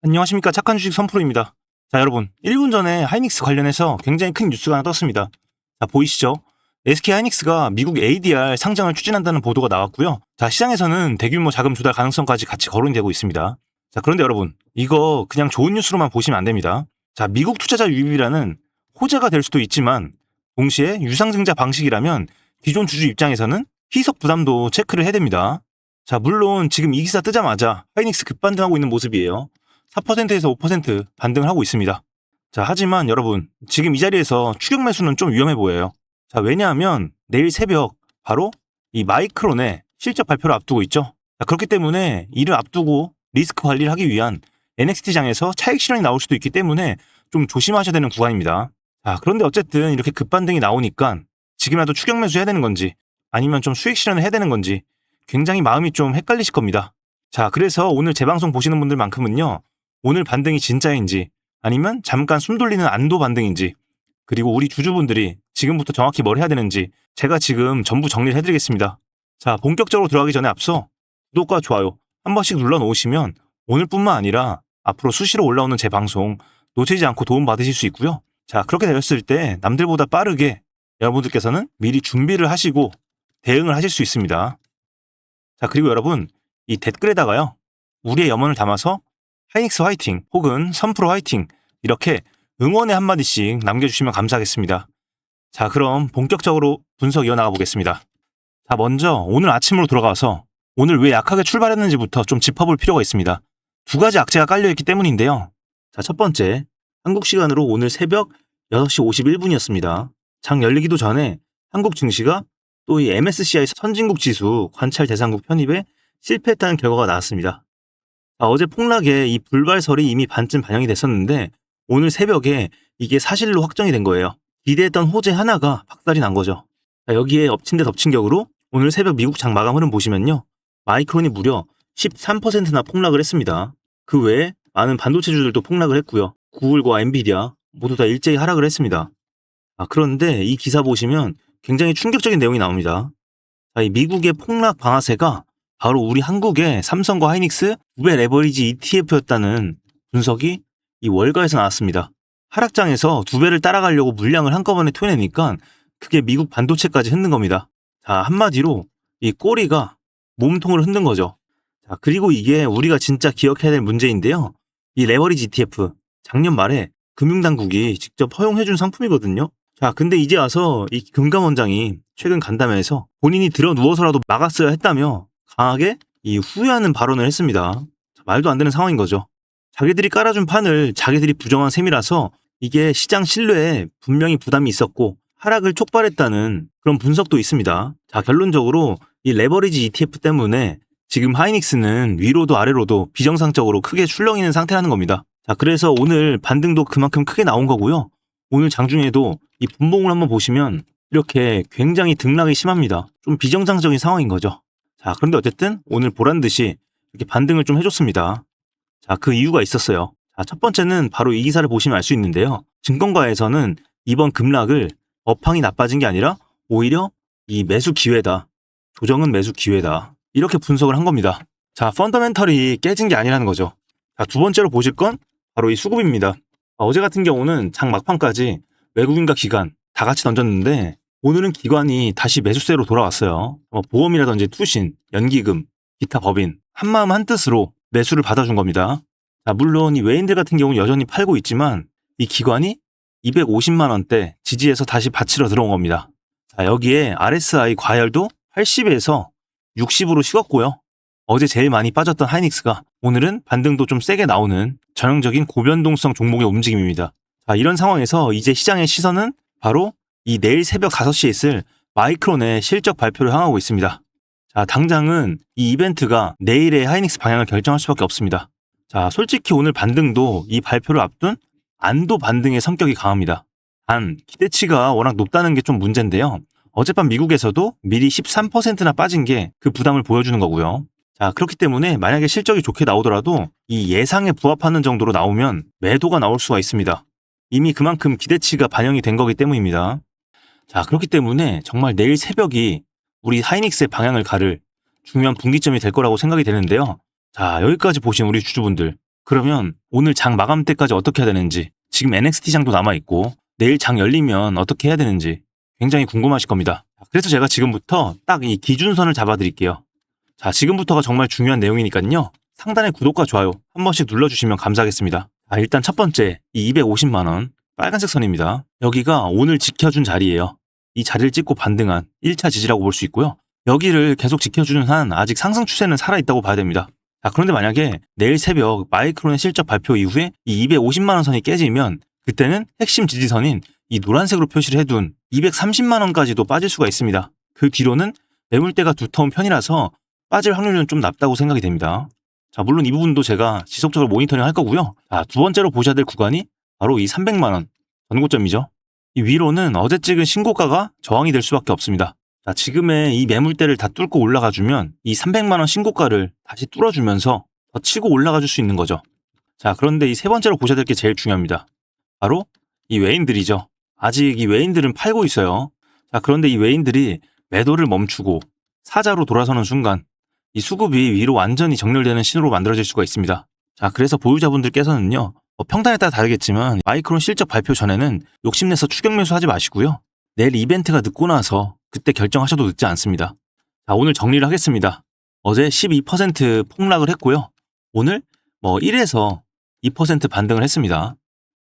안녕하십니까. 착한 주식 선프로입니다. 자, 여러분 1분 전에 하이닉스 관련해서 굉장히 큰 뉴스가 하나 떴습니다. 자, 보이시죠? SK 하이닉스가 미국 ADR 상장을 추진한다는 보도가 나왔고요. 자, 시장에서는 대규모 자금 조달 가능성까지 같이 거론이 되고 있습니다. 자, 그런데 여러분 이거 그냥 좋은 뉴스로만 보시면 안 됩니다. 자, 미국 투자자 유입이라는 호재가 될 수도 있지만 동시에 유상증자 방식이라면 기존 주주 입장에서는 희석 부담도 체크를 해야 됩니다. 자, 물론 지금 이 기사 뜨자마자 하이닉스 급반등하고 있는 모습이에요. 4%에서 5% 반등을 하고 있습니다. 자, 하지만 여러분 지금 이 자리에서 추격 매수는 좀 위험해 보여요. 자, 왜냐하면 내일 새벽 바로 이 마이크론의 실적 발표를 앞두고 있죠. 자, 그렇기 때문에 이를 앞두고 리스크 관리를 하기 위한 NXT장에서 차익 실현이 나올 수도 있기 때문에 좀 조심하셔야 되는 구간입니다. 자, 그런데 어쨌든 이렇게 급반등이 나오니까 지금이라도 추격 매수 해야 되는 건지 아니면 좀 수익 실현을 해야 되는 건지 굉장히 마음이 좀 헷갈리실 겁니다. 자, 그래서 오늘 제 방송 보시는 분들만큼은요, 오늘 반등이 진짜인지 아니면 잠깐 숨 돌리는 안도 반등인지, 그리고 우리 주주분들이 지금부터 정확히 뭘 해야 되는지 제가 지금 전부 정리를 해드리겠습니다. 자, 본격적으로 들어가기 전에 앞서 구독과 좋아요 한 번씩 눌러놓으시면 오늘뿐만 아니라 앞으로 수시로 올라오는 제 방송 놓치지 않고 도움받으실 수 있고요. 자, 그렇게 되었을 때 남들보다 빠르게 여러분들께서는 미리 준비를 하시고 대응을 하실 수 있습니다. 자, 그리고 여러분 이 댓글에다가요, 우리의 염원을 담아서 하이닉스 화이팅 혹은 선프로 화이팅 이렇게 응원의 한마디씩 남겨주시면 감사하겠습니다. 자, 그럼 본격적으로 분석 이어나가 보겠습니다. 자, 먼저 오늘 아침으로 돌아가서 오늘 왜 약하게 출발했는지부터 좀 짚어볼 필요가 있습니다. 두 가지 악재가 깔려있기 때문인데요. 자, 첫 번째, 한국 시간으로 오늘 새벽 6시 51분이었습니다. 장 열리기도 전에 한국 증시가 또 이 MSCI 선진국 지수 관찰 대상국 편입에 실패했다는 결과가 나왔습니다. 어제 폭락에 이 불발설이 이미 반쯤 반영이 됐었는데 오늘 새벽에 이게 사실로 확정이 된 거예요. 기대했던 호재 하나가 박살이 난 거죠. 여기에 엎친 데 덮친 격으로 오늘 새벽 미국 장 마감 흐름 보시면요, 마이크론이 무려 13%나 폭락을 했습니다. 그 외에 많은 반도체주들도 폭락을 했고요. 구글과 엔비디아 모두 다 일제히 하락을 했습니다. 그런데 이 기사 보시면 굉장히 충격적인 내용이 나옵니다. 이 미국의 폭락 방아쇠가 바로 우리 한국의 삼성과 하이닉스 2배 레버리지 ETF였다는 분석이 이 월가에서 나왔습니다. 하락장에서 2배를 따라가려고 물량을 한꺼번에 토해내니까 그게 미국 반도체까지 흔든 겁니다. 자, 한마디로 이 꼬리가 몸통을 흔든 거죠. 자, 그리고 이게 우리가 진짜 기억해야 될 문제인데요. 이 레버리지 ETF 작년 말에 금융당국이 직접 허용해준 상품이거든요. 자, 근데 이제 와서 이 금감원장이 최근 간담회에서 본인이 들어 누워서라도 막았어야 했다며 강하게 이 후회하는 발언을 했습니다. 말도 안 되는 상황인 거죠. 자기들이 깔아준 판을 자기들이 부정한 셈이라서 이게 시장 신뢰에 분명히 부담이 있었고 하락을 촉발했다는 그런 분석도 있습니다. 자, 결론적으로 이 레버리지 ETF 때문에 지금 하이닉스는 위로도 아래로도 비정상적으로 크게 출렁이는 상태라는 겁니다. 자, 그래서 오늘 반등도 그만큼 크게 나온 거고요. 오늘 장중에도 이 분봉을 한번 보시면 이렇게 굉장히 등락이 심합니다. 좀 비정상적인 상황인 거죠. 자, 그런데 어쨌든 오늘 보란듯이 이렇게 반등을 좀 해줬습니다. 자, 그 이유가 있었어요. 자, 첫 번째는 바로 이 기사를 보시면 알 수 있는데요. 증권가에서는 이번 급락을 업황이 나빠진 게 아니라 오히려 이 매수 기회다. 조정은 매수 기회다. 이렇게 분석을 한 겁니다. 자, 펀더멘털이 깨진 게 아니라는 거죠. 자, 두 번째로 보실 건 바로 이 수급입니다. 어제 같은 경우는 장 막판까지 외국인과 기관 다 같이 던졌는데 오늘은 기관이 다시 매수세로 돌아왔어요. 보험이라든지 투신, 연기금, 기타 법인 한마음 한뜻으로 매수를 받아준 겁니다. 자, 물론 이 외인들 같은 경우는 여전히 팔고 있지만 이 기관이 250만 원대 지지에서 다시 받치러 들어온 겁니다. 자, 여기에 RSI 과열도 80에서 60으로 식었고요. 어제 제일 많이 빠졌던 하이닉스가 오늘은 반등도 좀 세게 나오는 전형적인 고변동성 종목의 움직임입니다. 자, 이런 상황에서 이제 시장의 시선은 바로 이 내일 새벽 5시에 있을 마이크론의 실적 발표를 향하고 있습니다. 자, 당장은 이 이벤트가 내일의 하이닉스 방향을 결정할 수밖에 없습니다. 자, 솔직히 오늘 반등도 이 발표를 앞둔 안도 반등의 성격이 강합니다. 단, 기대치가 워낙 높다는 게 좀 문제인데요. 어젯밤 미국에서도 미리 13%나 빠진 게 그 부담을 보여주는 거고요. 자, 그렇기 때문에 만약에 실적이 좋게 나오더라도 이 예상에 부합하는 정도로 나오면 매도가 나올 수가 있습니다. 이미 그만큼 기대치가 반영이 된 거기 때문입니다. 자, 그렇기 때문에 정말 내일 새벽이 우리 하이닉스의 방향을 가를 중요한 분기점이 될 거라고 생각이 되는데요. 자, 여기까지 보신 우리 주주분들, 그러면 오늘 장 마감 때까지 어떻게 해야 되는지, 지금 NXT 장도 남아있고 내일 장 열리면 어떻게 해야 되는지 굉장히 궁금하실 겁니다. 그래서 제가 지금부터 딱 이 기준선을 잡아드릴게요. 자, 지금부터가 정말 중요한 내용이니까요. 상단의 구독과 좋아요 한 번씩 눌러주시면 감사하겠습니다. 일단 첫 번째, 이 250만원 빨간색 선입니다. 여기가 오늘 지켜준 자리예요. 이 자리를 찍고 반등한 1차 지지라고 볼 수 있고요. 여기를 계속 지켜주는 한 아직 상승 추세는 살아있다고 봐야 됩니다. 자, 그런데 만약에 내일 새벽 마이크론의 실적 발표 이후에 이 250만원 선이 깨지면 그때는 핵심 지지선인 이 노란색으로 표시를 해둔 230만원까지도 빠질 수가 있습니다. 그 뒤로는 매물대가 두터운 편이라서 빠질 확률은 좀 낮다고 생각이 됩니다. 자, 물론 이 부분도 제가 지속적으로 모니터링 할 거고요. 자, 두 번째로 보셔야 될 구간이 바로 이 300만원 전고점이죠. 이 위로는 어제 찍은 신고가가 저항이 될 수밖에 없습니다. 자, 지금의 이 매물대를 다 뚫고 올라가주면 이 300만원 신고가를 다시 뚫어주면서 더 치고 올라가줄 수 있는 거죠. 자, 그런데 이 세 번째로 보셔야 될 게 제일 중요합니다. 바로 이 외인들이죠. 아직 이 외인들은 팔고 있어요. 자, 그런데 이 외인들이 매도를 멈추고 사자로 돌아서는 순간 이 수급이 위로 완전히 정렬되는 신호로 만들어질 수가 있습니다. 자, 그래서 보유자분들께서는요, 평단에 따라 다르겠지만 마이크론 실적 발표 전에는 욕심내서 추격 매수하지 마시고요. 내일 이벤트가 늦고 나서 그때 결정하셔도 늦지 않습니다. 자, 오늘 정리를 하겠습니다. 어제 12% 폭락을 했고요. 오늘 1에서 2% 반등을 했습니다.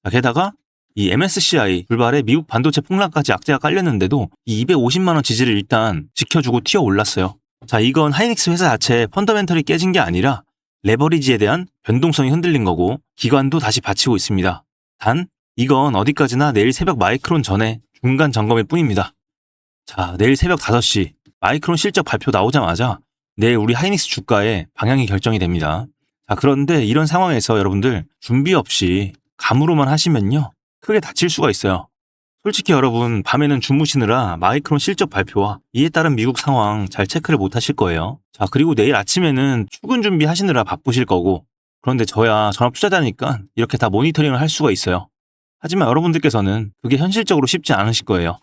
자, 게다가 이 MSCI 불발에 미국 반도체 폭락까지 악재가 깔렸는데도 이 250만원 지지를 일단 지켜주고 튀어 올랐어요. 자, 이건 하이닉스 회사 자체의 펀더멘털이 깨진 게 아니라 레버리지에 대한 변동성이 흔들린 거고 기관도 다시 받치고 있습니다. 단 이건 어디까지나 내일 새벽 마이크론 전에 중간 점검일 뿐입니다. 자, 내일 새벽 5시 마이크론 실적 발표 나오자마자 내일 우리 하이닉스 주가의 방향이 결정이 됩니다. 자, 그런데 이런 상황에서 여러분들 준비 없이 감으로만 하시면요, 크게 다칠 수가 있어요. 솔직히 여러분 밤에는 주무시느라 마이크론 실적 발표와 이에 따른 미국 상황 잘 체크를 못 하실 거예요. 자, 그리고 내일 아침에는 출근 준비하시느라 바쁘실 거고, 그런데 저야 전업 투자자니까 이렇게 다 모니터링을 할 수가 있어요. 하지만 여러분들께서는 그게 현실적으로 쉽지 않으실 거예요.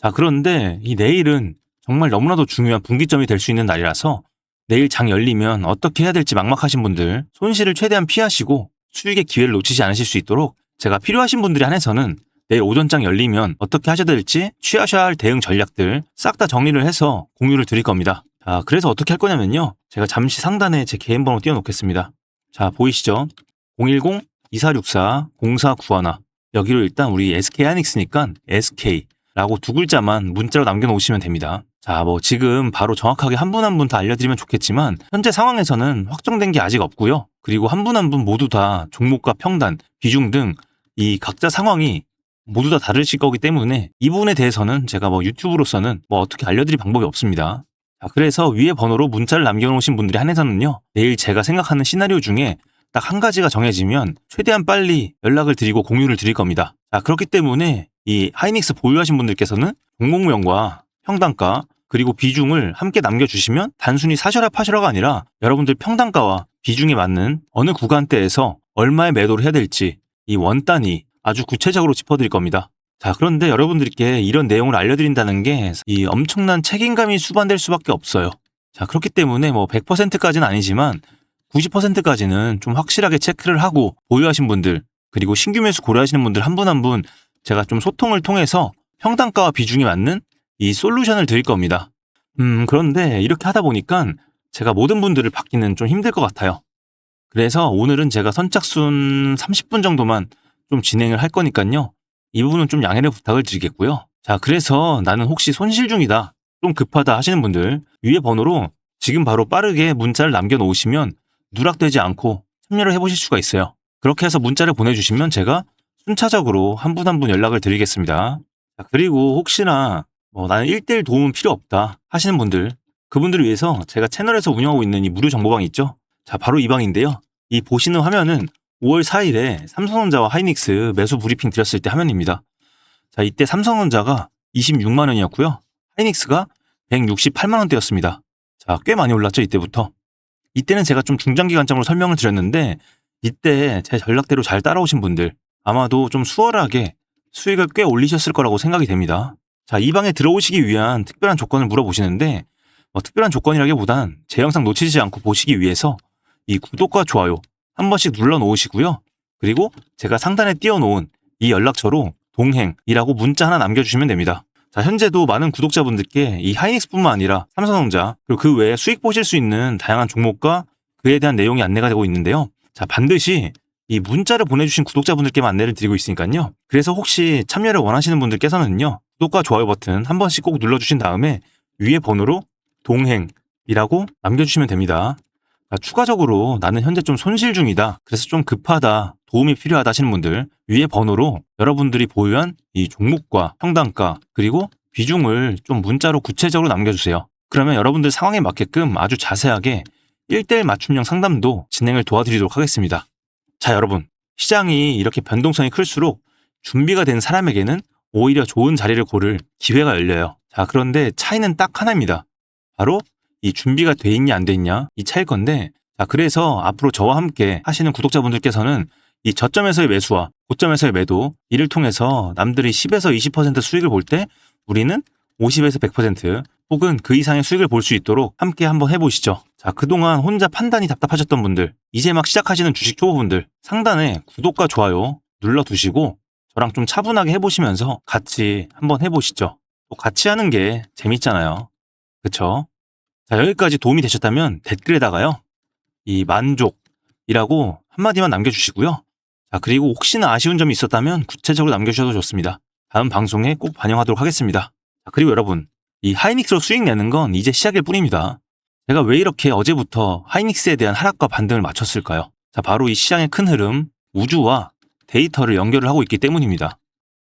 자, 그런데 이 내일은 정말 너무나도 중요한 분기점이 될 수 있는 날이라서 내일 장 열리면 어떻게 해야 될지 막막하신 분들 손실을 최대한 피하시고 수익의 기회를 놓치지 않으실 수 있도록 제가 필요하신 분들에 한해서는 내일 오전장 열리면 어떻게 하셔야 될지 취하셔야 할 대응 전략들 싹 다 정리를 해서 공유를 드릴 겁니다. 자, 그래서 어떻게 할 거냐면요, 제가 잠시 상단에 제 개인 번호 띄워놓겠습니다. 자, 보이시죠? 010-2464-0491 여기로 일단 우리 SK하이닉스니까 SK라고 두 글자만 문자로 남겨놓으시면 됩니다. 자, 지금 바로 정확하게 한 분 한 분 다 알려드리면 좋겠지만 현재 상황에서는 확정된 게 아직 없고요. 그리고 한 분 한 분 모두 다 종목과 평단, 비중 등 이 각자 상황이 모두 다 다르실 거기 때문에 이 부분에 대해서는 제가 유튜브로서는 어떻게 알려드릴 방법이 없습니다. 자, 그래서 위에 번호로 문자를 남겨놓으신 분들이 한해서는요, 내일 제가 생각하는 시나리오 중에 딱 한 가지가 정해지면 최대한 빨리 연락을 드리고 공유를 드릴 겁니다. 자, 그렇기 때문에 이 하이닉스 보유하신 분들께서는 종목명과 평단가 그리고 비중을 함께 남겨주시면 단순히 사셔라 파셔라가 아니라 여러분들 평단가와 비중에 맞는 어느 구간대에서 얼마의 매도를 해야 될지 이 원 단위 아주 구체적으로 짚어드릴 겁니다. 자, 그런데 여러분들께 이런 내용을 알려드린다는 게 이 엄청난 책임감이 수반될 수밖에 없어요. 자, 그렇기 때문에 100%까지는 아니지만 90%까지는 좀 확실하게 체크를 하고 보유하신 분들 그리고 신규 매수 고려하시는 분들 한 분 한 분 제가 좀 소통을 통해서 평단가와 비중이 맞는 이 솔루션을 드릴 겁니다. 그런데 이렇게 하다 보니까 제가 모든 분들을 받기는 좀 힘들 것 같아요. 그래서 오늘은 제가 선착순 30분 정도만 좀 진행을 할 거니까요. 이 부분은 좀 양해를 부탁을 드리겠고요. 자, 그래서 나는 혹시 손실 중이다, 좀 급하다 하시는 분들 위에 번호로 지금 바로 빠르게 문자를 남겨놓으시면 누락되지 않고 참여를 해보실 수가 있어요. 그렇게 해서 문자를 보내주시면 제가 순차적으로 한 분 한 분 연락을 드리겠습니다. 자, 그리고 혹시나 나는 1대1 도움은 필요 없다 하시는 분들, 그분들을 위해서 제가 채널에서 운영하고 있는 이 무료 정보방 있죠? 자, 바로 이 방인데요. 이 보시는 화면은 5월 4일에 삼성전자와 하이닉스 매수 브리핑 드렸을 때 화면입니다. 자, 이때 삼성전자가 26만 원이었고요. 하이닉스가 168만 원대였습니다. 자, 꽤 많이 올랐죠, 이때부터. 이때는 제가 좀 중장기 관점으로 설명을 드렸는데 이때 제 전략대로 잘 따라오신 분들 아마도 좀 수월하게 수익을 꽤 올리셨을 거라고 생각이 됩니다. 자, 이 방에 들어오시기 위한 특별한 조건을 물어보시는데 특별한 조건이라기보단 제 영상 놓치지 않고 보시기 위해서 이 구독과 좋아요 한 번씩 눌러 놓으시고요. 그리고 제가 상단에 띄워놓은 이 연락처로 동행이라고 문자 하나 남겨주시면 됩니다. 자, 현재도 많은 구독자분들께 이 하이닉스뿐만 아니라 삼성전자 그리고 그 외에 수익 보실 수 있는 다양한 종목과 그에 대한 내용이 안내가 되고 있는데요. 자, 반드시 이 문자를 보내주신 구독자분들께만 안내를 드리고 있으니까요. 그래서 혹시 참여를 원하시는 분들께서는요. 구독과 좋아요 버튼 한 번씩 꼭 눌러주신 다음에 위에 번호로 동행이라고 남겨주시면 됩니다. 자, 추가적으로 나는 현재 좀 손실 중이다. 그래서 좀 급하다. 도움이 필요하다 하시는 분들 위에 번호로 여러분들이 보유한 이 종목과 평단가 그리고 비중을 좀 문자로 구체적으로 남겨주세요. 그러면 여러분들 상황에 맞게끔 아주 자세하게 1대1 맞춤형 상담도 진행을 도와드리도록 하겠습니다. 자, 여러분, 시장이 이렇게 변동성이 클수록 준비가 된 사람에게는 오히려 좋은 자리를 고를 기회가 열려요. 자, 그런데 차이는 딱 하나입니다. 바로 이 준비가 돼 있냐 안 돼 있냐 이 차일 건데, 자, 그래서 앞으로 저와 함께 하시는 구독자분들께서는 이 저점에서의 매수와 고점에서의 매도, 이를 통해서 남들이 10에서 20% 수익을 볼 때 우리는 50에서 100% 혹은 그 이상의 수익을 볼 수 있도록 함께 한번 해보시죠. 자, 그동안 혼자 판단이 답답하셨던 분들, 이제 막 시작하시는 주식 초보분들, 상단에 구독과 좋아요 눌러두시고 저랑 좀 차분하게 해보시면서 같이 한번 해보시죠. 또 같이 하는 게 재밌잖아요. 그쵸? 자, 여기까지 도움이 되셨다면 댓글에다가요, 이 만족이라고 한마디만 남겨주시고요. 자, 그리고 혹시나 아쉬운 점이 있었다면 구체적으로 남겨주셔도 좋습니다. 다음 방송에 꼭 반영하도록 하겠습니다. 자, 그리고 여러분, 이 하이닉스로 수익 내는 건 이제 시작일 뿐입니다. 제가 왜 이렇게 어제부터 하이닉스에 대한 하락과 반등을 맞췄을까요? 자, 바로 이 시장의 큰 흐름, 우주와 데이터를 연결을 하고 있기 때문입니다.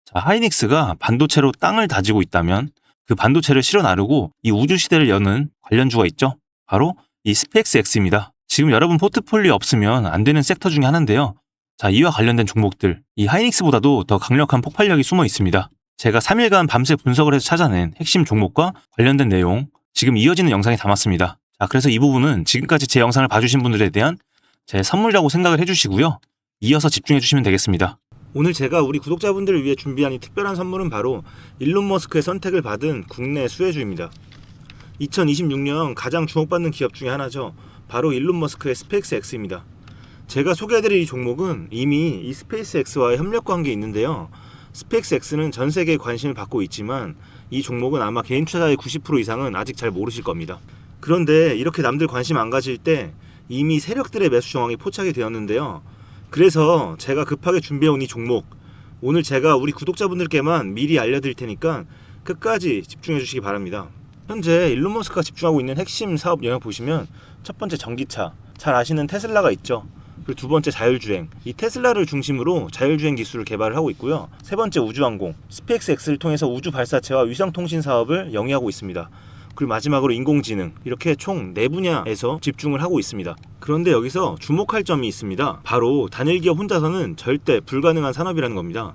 자, 하이닉스가 반도체로 땅을 다지고 있다면 그 반도체를 실어 나르고 이 우주 시대를 여는 관련주가 있죠. 바로 이 스페이스X입니다. 지금 여러분 포트폴리오 없으면 안 되는 섹터 중에 하나인데요. 자, 이와 관련된 종목들, 이 하이닉스보다도 더 강력한 폭발력이 숨어 있습니다. 제가 3일간 밤새 분석을 해서 찾아낸 핵심 종목과 관련된 내용, 지금 이어지는 영상에 담았습니다. 자, 그래서 이 부분은 지금까지 제 영상을 봐주신 분들에 대한 제 선물이라고 생각을 해주시고요. 이어서 집중해주시면 되겠습니다. 오늘 제가 우리 구독자분들을 위해 준비한 이 특별한 선물은 바로 일론 머스크의 선택을 받은 국내 수혜주입니다. 2026년 가장 주목받는 기업 중에 하나죠. 바로 일론 머스크의 스페이스X입니다. 제가 소개해드릴 이 종목은 이미 이 스페이스X와의 협력 관계에 있는데요. 스페이스X는 전 세계에 관심을 받고 있지만 이 종목은 아마 개인 투자자의 90% 이상은 아직 잘 모르실 겁니다. 그런데 이렇게 남들 관심 안 가질 때 이미 세력들의 매수 정황이 포착이 되었는데요. 그래서 제가 급하게 준비해온 이 종목, 오늘 제가 우리 구독자분들께만 미리 알려드릴 테니까 끝까지 집중해 주시기 바랍니다. 현재 일론 머스크가 집중하고 있는 핵심 사업 영역 보시면 첫 번째 전기차, 잘 아시는 테슬라가 있죠. 그리고 두 번째 자율주행, 이 테슬라를 중심으로 자율주행 기술을 개발을 하고 있고요. 세 번째 우주항공, 스페이스X를 통해서 우주 발사체와 위성통신 사업을 영위하고 있습니다. 그리고 마지막으로 인공지능, 이렇게 총 4분야에서 집중을 하고 있습니다. 그런데 여기서 주목할 점이 있습니다. 바로 단일 기업 혼자서는 절대 불가능한 산업이라는 겁니다.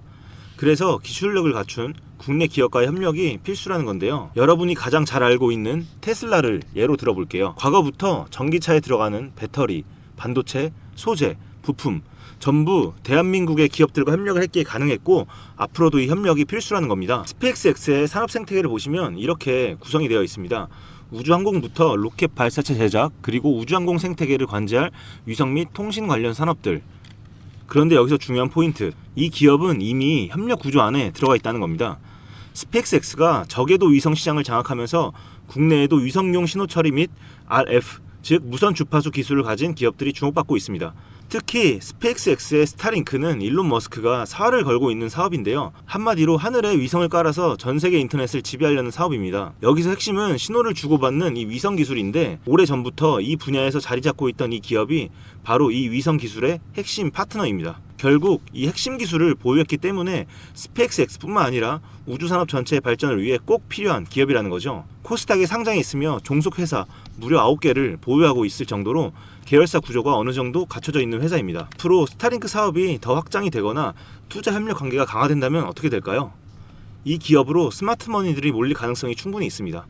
그래서 기술력을 갖춘 국내 기업과의 협력이 필수라는 건데요. 여러분이 가장 잘 알고 있는 테슬라를 예로 들어볼게요. 과거부터 전기차에 들어가는 배터리, 반도체, 소재, 부품 전부 대한민국의 기업들과 협력을 했기에 가능했고 앞으로도 이 협력이 필수라는 겁니다. 스페이스X의 산업 생태계를 보시면 이렇게 구성이 되어 있습니다. 우주항공부터 로켓 발사체 제작, 그리고 우주항공 생태계를 관제할 위성 및 통신 관련 산업들. 그런데 여기서 중요한 포인트, 이 기업은 이미 협력 구조 안에 들어가 있다는 겁니다. 스페이스X가 저궤도 위성 시장을 장악하면서 국내에도 위성용 신호 처리 및 RF, 즉 무선 주파수 기술을 가진 기업들이 주목받고 있습니다. 특히 스페이스X의 스타링크는 일론 머스크가 사활을 걸고 있는 사업인데요. 한마디로 하늘에 위성을 깔아서 전 세계 인터넷을 지배하려는 사업입니다. 여기서 핵심은 신호를 주고받는 이 위성 기술인데, 오래전부터 이 분야에서 자리 잡고 있던 이 기업이 바로 이 위성 기술의 핵심 파트너입니다. 결국 이 핵심 기술을 보유했기 때문에 스페이스X뿐만 아니라 우주산업 전체의 발전을 위해 꼭 필요한 기업이라는 거죠. 코스닥에 상장해 있으며 종속회사 무려 9개를 보유하고 있을 정도로 계열사 구조가 어느 정도 갖춰져 있는 회사입니다. 앞으로 스타링크 사업이 더 확장이 되거나 투자 협력 관계가 강화된다면 어떻게 될까요? 이 기업으로 스마트머니들이 몰릴 가능성이 충분히 있습니다.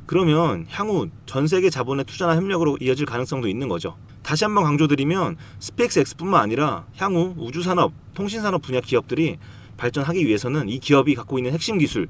그러면 향후 전 세계 자본의 투자나 협력으로 이어질 가능성도 있는 거죠. 다시 한번 강조드리면 스페이스X뿐만 아니라 향후 우주산업, 통신산업 분야 기업들이 발전하기 위해서는 이 기업이 갖고 있는 핵심 기술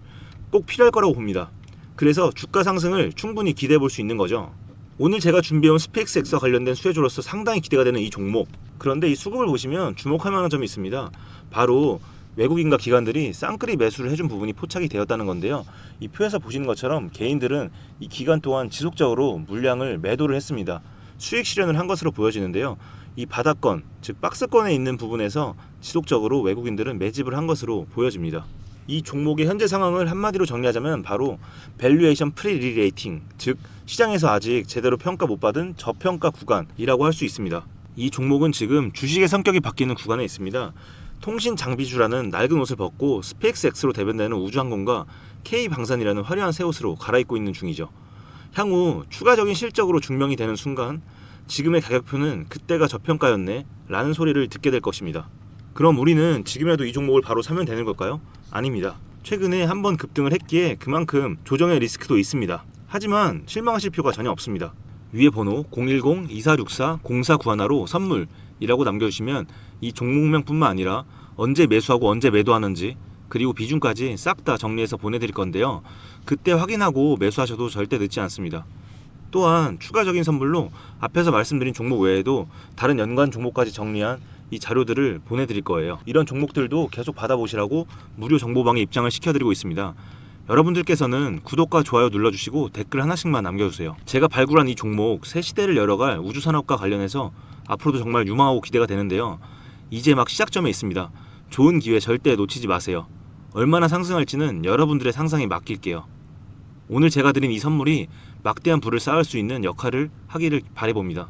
꼭 필요할 거라고 봅니다. 그래서 주가 상승을 충분히 기대해 볼 수 있는 거죠. 오늘 제가 준비해온 스페이스X와 관련된 수혜주로서 상당히 기대가 되는 이 종목. 그런데 이 수급을 보시면 주목할 만한 점이 있습니다. 바로 외국인과 기관들이 쌍끌이 매수를 해준 부분이 포착이 되었다는 건데요. 이 표에서 보시는 것처럼 개인들은 이 기간 동안 지속적으로 물량을 매도를 했습니다. 수익 실현을 한 것으로 보여지는데요. 이 바닥권, 즉 박스권에 있는 부분에서 지속적으로 외국인들은 매집을 한 것으로 보여집니다. 이 종목의 현재 상황을 한마디로 정리하자면 바로 밸류에이션 프리리레이팅, 즉 시장에서 아직 제대로 평가 못 받은 저평가 구간이라고 할 수 있습니다. 이 종목은 지금 주식의 성격이 바뀌는 구간에 있습니다. 통신 장비주라는 낡은 옷을 벗고 스페이스X로 대변되는 우주항공과 K방산이라는 화려한 새 옷으로 갈아입고 있는 중이죠. 향후 추가적인 실적으로 증명이 되는 순간 지금의 가격표는 그때가 저평가였네 라는 소리를 듣게 될 것입니다. 그럼 우리는 지금이라도 이 종목을 바로 사면 되는 걸까요? 아닙니다. 최근에 한번 급등을 했기에 그만큼 조정의 리스크도 있습니다. 하지만 실망하실 필요가 전혀 없습니다. 위에 번호 010-2464-0491로 선물이라고 남겨주시면 이 종목명뿐만 아니라 언제 매수하고 언제 매도하는지 그리고 비중까지 싹 다 정리해서 보내드릴 건데요. 그때 확인하고 매수하셔도 절대 늦지 않습니다. 또한 추가적인 선물로 앞에서 말씀드린 종목 외에도 다른 연관 종목까지 정리한 이 자료들을 보내드릴 거예요. 이런 종목들도 계속 받아보시라고 무료 정보방에 입장을 시켜드리고 있습니다. 여러분들께서는 구독과 좋아요 눌러주시고 댓글 하나씩만 남겨주세요. 제가 발굴한 이 종목 새 시대를 열어갈 우주산업과 관련해서 앞으로도 정말 유망하고 기대가 되는데요. 이제 막 시작점에 있습니다. 좋은 기회 절대 놓치지 마세요. 얼마나 상승할지는 여러분들의 상상에 맡길게요. 오늘 제가 드린 이 선물이 막대한 부를 쌓을 수 있는 역할을 하기를 바라봅니다.